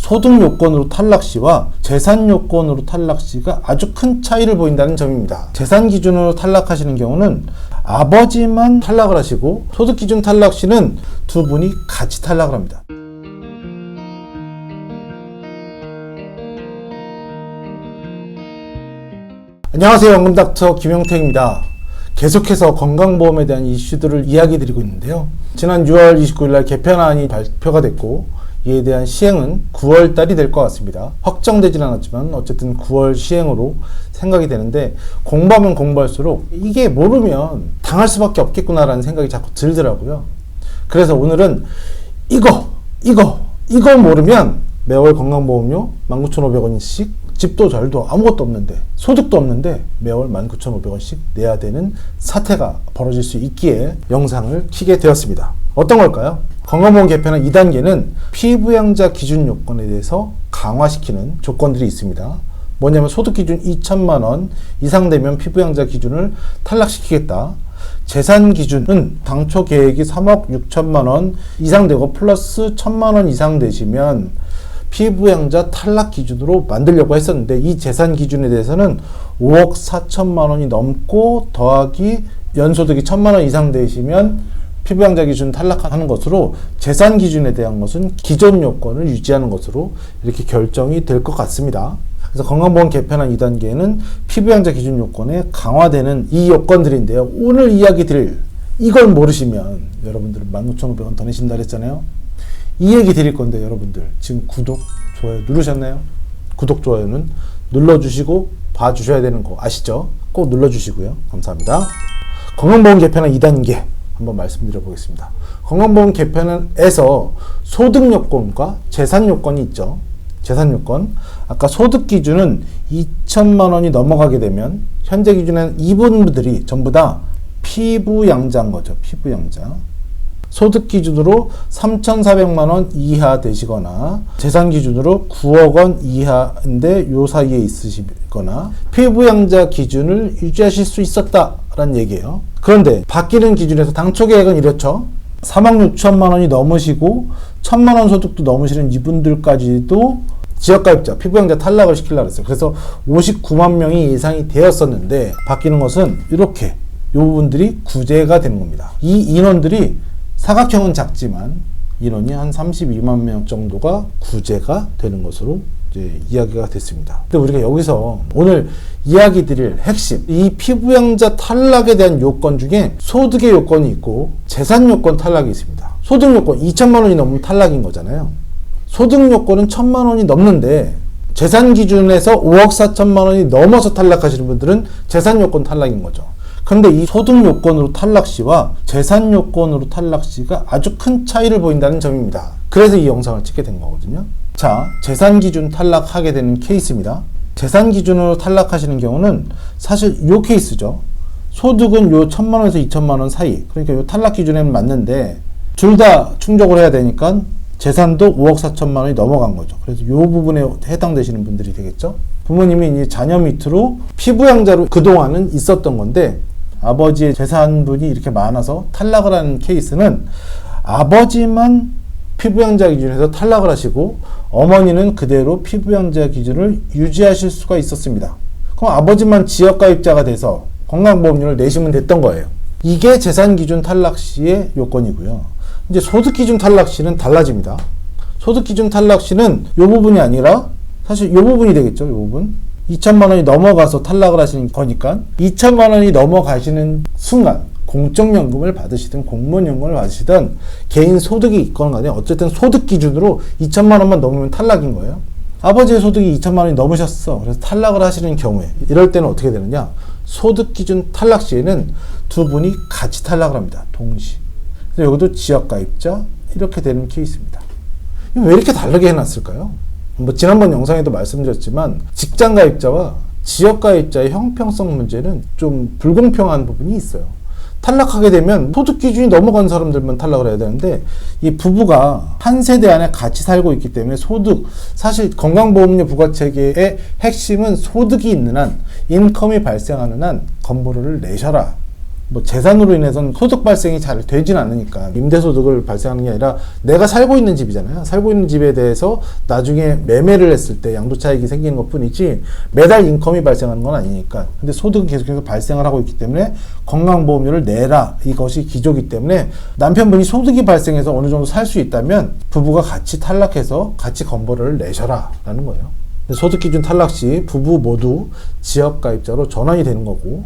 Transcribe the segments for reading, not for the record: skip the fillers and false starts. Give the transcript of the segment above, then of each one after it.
소득 요건으로 탈락 시와 재산 요건으로 탈락 시가 아주 큰 차이를 보인다는 점입니다. 재산 기준으로 탈락하시는 경우는 아버지만 탈락을 하시고, 소득 기준 탈락 시는 두 분이 같이 탈락을 합니다. 안녕하세요. 연금닥터 김영택입니다. 계속해서 건강보험에 대한 이슈들을 이야기 드리고 있는데요. 지난 6월 29일 날 개편안이 발표가 됐고, 이에 대한 시행은 9월 달이 될 것 같습니다. 확정되진 않았지만 어쨌든 9월 시행으로 생각이 되는데, 공부하면 공부할수록 이게 모르면 당할 수밖에 없겠구나라는 생각이 자꾸 들더라고요. 그래서 오늘은 이거 모르면 매월 건강보험료 19,500원씩, 집도 절도 아무것도 없는데, 소득도 없는데 매월 19,500원씩 내야 되는 사태가 벌어질 수 있기에 영상을 켜게 되었습니다. 어떤 걸까요? 건강보험 개편안 2단계는 피부양자 기준 요건에 대해서 강화시키는 조건들이 있습니다. 뭐냐면 소득기준 2천만 원 이상 되면 피부양자 기준을 탈락시키겠다. 재산 기준은 당초 계획이 3억 6천만 원 이상 되고 플러스 1천만 원 이상 되시면 피부양자 탈락 기준으로 만들려고 했었는데, 이 재산 기준에 대해서는 5억 4천만 원이 넘고 더하기 연소득이 1천만 원 이상 되시면 피부양자 기준 탈락하는 것으로, 재산 기준에 대한 것은 기존 요건을 유지하는 것으로 이렇게 결정이 될 것 같습니다. 그래서 건강보험 개편안 2단계에는 피부양자 기준 요건에 강화되는 이 요건들인데요. 오늘 이야기 드릴 이걸 모르시면 여러분들은 19,500원 더 내신다 그랬잖아요. 이 얘기 드릴 건데, 여러분들 지금 구독, 좋아요 누르셨나요? 구독, 좋아요는 눌러주시고 봐주셔야 되는 거 아시죠? 꼭 눌러주시고요. 감사합니다. 건강보험 개편안 2단계 한번 말씀드려 보겠습니다. 건강보험 개편안에서 소득 요건과 재산 요건이 있죠. 재산 요건, 아까 소득 기준은 2천만 원이 넘어가게 되면 현재 기준에는 이분들이 전부 다 피부양자인 거죠. 피부양자. 소득 기준으로 3,400만 원 이하 되시거나, 재산 기준으로 9억 원 이하인데 요 사이에 있으시거나, 피부양자 기준을 유지하실 수 있었다라는 얘기예요. 그런데 바뀌는 기준에서 당초 계획은 이렇죠. 3억 6천만 원이 넘으시고 1,000만 원 소득도 넘으시는 이분들까지도 지역가입자, 피부양자 탈락을 시키려고 했어요. 그래서 59만 명이 예상이 되었었는데, 바뀌는 것은 이렇게 이 부분들이 구제가 되는 겁니다. 이 인원들이 사각형은 작지만 인원이 한 32만 명 정도가 구제가 되는 것으로 이제 이야기가 됐습니다. 근데 우리가 여기서 오늘 이야기 드릴 핵심, 이 피부양자 탈락에 대한 요건 중에 소득의 요건이 있고 재산 요건 탈락이 있습니다. 소득 요건 2천만 원이 넘으면 탈락인 거잖아요. 소득 요건은 1,000만 원이 넘는데 재산 기준에서 5억 4천만 원이 넘어서 탈락하시는 분들은 재산 요건 탈락인 거죠. 그런데 이 소득 요건으로 탈락 시와 재산 요건으로 탈락 시가 아주 큰 차이를 보인다는 점입니다. 그래서 이 영상을 찍게 된 거거든요. 자, 재산 기준 탈락하게 되는 케이스입니다. 재산 기준으로 탈락하시는 경우는 사실 요 케이스죠. 소득은 요 1,000만 원에서 2천만 원 사이, 그러니까 요 탈락 기준에는 맞는데 둘 다 충족을 해야 되니까 재산도 5억 4천만 원이 넘어간 거죠. 그래서 요 부분에 해당되시는 분들이 되겠죠. 부모님이 이제 자녀 밑으로 피부양자로 그동안은 있었던 건데, 아버지의 재산분이 이렇게 많아서 탈락을 하는 케이스는 아버지만 피부양자 기준에서 탈락을 하시고 어머니는 그대로 피부양자 기준을 유지하실 수가 있었습니다. 그럼 아버지만 지역가입자가 돼서 건강보험료를 내시면 됐던 거예요. 이게 재산 기준 탈락 시의 요건이고요. 이제 소득 기준 탈락 시는 달라집니다. 소득 기준 탈락 시는 이 부분이 아니라 사실 이 부분이 되겠죠. 이 부분. 2천만 원이 넘어가서 탈락을 하시는 거니까 2천만 원이 넘어가시는 순간 공적연금을 받으시든 공무원연금을 받으시든 개인 소득이 있건 간에 어쨌든 소득 기준으로 2천만 원만 넘으면 탈락인 거예요. 아버지의 소득이 2천만 원이 넘으셨어. 그래서 탈락을 하시는 경우에 이럴 때는 어떻게 되느냐, 소득 기준 탈락 시에는 두 분이 같이 탈락을 합니다. 동시. 여기도 지역가입자 이렇게 되는 케이스입니다. 왜 이렇게 다르게 해놨을까요? 지난번 영상에도 말씀드렸지만 직장가입자와 지역가입자의 형평성 문제는 좀 불공평한 부분이 있어요. 탈락하게 되면 소득 기준이 넘어간 사람들만 탈락을 해야 되는데, 이 부부가 한 세대 안에 같이 살고 있기 때문에 소득, 사실 건강보험료 부과체계의 핵심은 소득이 있는 한, 인컴이 발생하는 한 건보료를 내셔라 뭐 재산으로 인해서는 소득 발생이 잘 되진 않으니까 임대소득을 발생하는 게 아니라 내가 살고 있는 집이잖아요. 살고 있는 집에 대해서 나중에 매매를 했을 때 양도차익이 생기는 것 뿐이지 매달 인컴이 발생하는 건 아니니까. 근데 소득은 계속해서 발생을 하고 있기 때문에 건강보험료를 내라, 이것이 기조이기 때문에 남편분이 소득이 발생해서 어느 정도 살 수 있다면 부부가 같이 탈락해서 같이 건보료를 내셔라 라는 거예요. 소득기준 탈락 시 부부 모두 지역가입자로 전환이 되는 거고,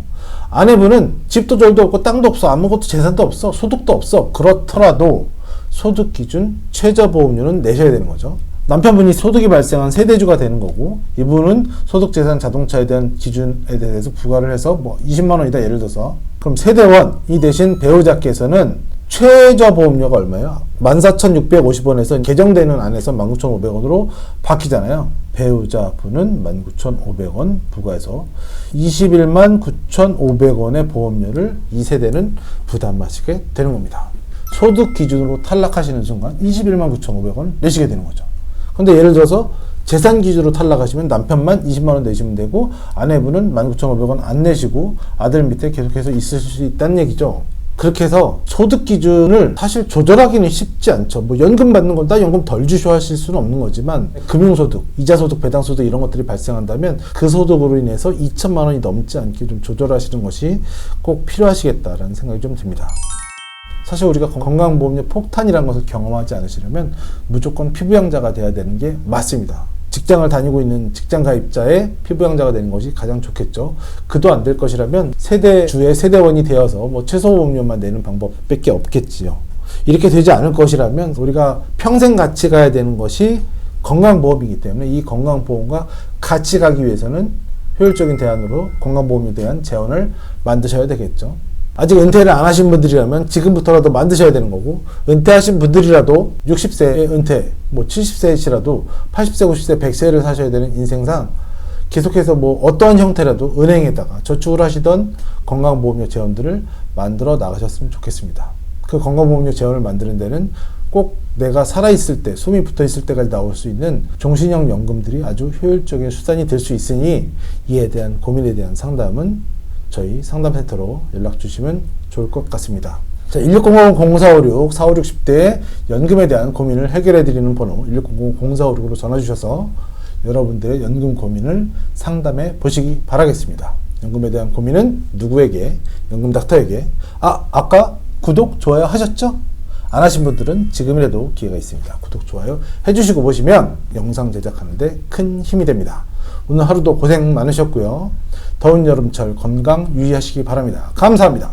아내분은 집도 절도 없고 땅도 없어, 아무것도 재산도 없어, 소득도 없어. 그렇더라도 소득기준 최저보험료는 내셔야 되는 거죠. 남편분이 소득이 발생한 세대주가 되는 거고, 이분은 소득재산 자동차에 대한 기준에 대해서 부과를 해서 뭐 20만 원이다 예를 들어서, 그럼 세대원, 이 대신 배우자께서는 최저보험료가 얼마예요? 14,650원에서 개정되는 안에서 19,500원으로 바뀌잖아요. 배우자분은 19,500원 부과해서 21만 9,500원의 보험료를 2세대는 부담하시게 되는 겁니다. 소득 기준으로 탈락하시는 순간 21만 9,500원 내시게 되는 거죠. 근데 예를 들어서 재산 기준으로 탈락하시면 남편만 20만 원 내시면 되고, 아내분은 19,500원 안 내시고 아들 밑에 계속해서 있을 수 있다는 얘기죠. 그렇게 해서 소득 기준을 사실 조절하기는 쉽지 않죠. 뭐 연금 받는 건 다 연금 덜 주셔 하실 수는 없는 거지만, 금융소득, 이자소득, 배당소득 이런 것들이 발생한다면 그 소득으로 인해서 2천만 원이 넘지 않게 좀 조절하시는 것이 꼭 필요하시겠다라는 생각이 좀 듭니다. 사실 우리가 건강보험료 폭탄이라는 것을 경험하지 않으시려면 무조건 피부양자가 돼야 되는 게 맞습니다. 직장을 다니고 있는 직장 가입자의 피부양자가 되는 것이 가장 좋겠죠. 그도 안 될 것이라면 세대주의 세대원이 되어서 뭐 최소보험료만 내는 방법밖에 없겠지요. 이렇게 되지 않을 것이라면 우리가 평생 같이 가야 되는 것이 건강보험이기 때문에 이 건강보험과 같이 가기 위해서는 효율적인 대안으로 건강보험에 대한 재원을 만드셔야 되겠죠. 아직 은퇴를 안 하신 분들이라면 지금부터라도 만드셔야 되는 거고, 은퇴하신 분들이라도 60세에 은퇴, 뭐 70세시라도 80세, 90세, 100세를 사셔야 되는 인생상 계속해서 뭐 어떠한 형태라도 은행에다가 저축을 하시던 건강보험료 재원들을 만들어 나가셨으면 좋겠습니다. 그 건강보험료 재원을 만드는 데는 꼭 내가 살아있을 때, 숨이 붙어있을 때까지 나올 수 있는 종신형 연금들이 아주 효율적인 수단이 될 수 있으니, 이에 대한 고민에 대한 상담은 저희 상담센터로 연락 주시면 좋을 것 같습니다. 자, 1600-0456, 4560대의 연금에 대한 고민을 해결해 드리는 번호 1600-0456으로 전화 주셔서 여러분들의 연금 고민을 상담해 보시기 바라겠습니다. 연금에 대한 고민은 누구에게? 연금닥터에게. 아까 구독, 좋아요 하셨죠? 안 하신 분들은 지금이라도 기회가 있습니다. 구독, 좋아요 해주시고 보시면 영상 제작하는데 큰 힘이 됩니다. 오늘 하루도 고생 많으셨고요. 더운 여름철 건강 유의하시기 바랍니다. 감사합니다.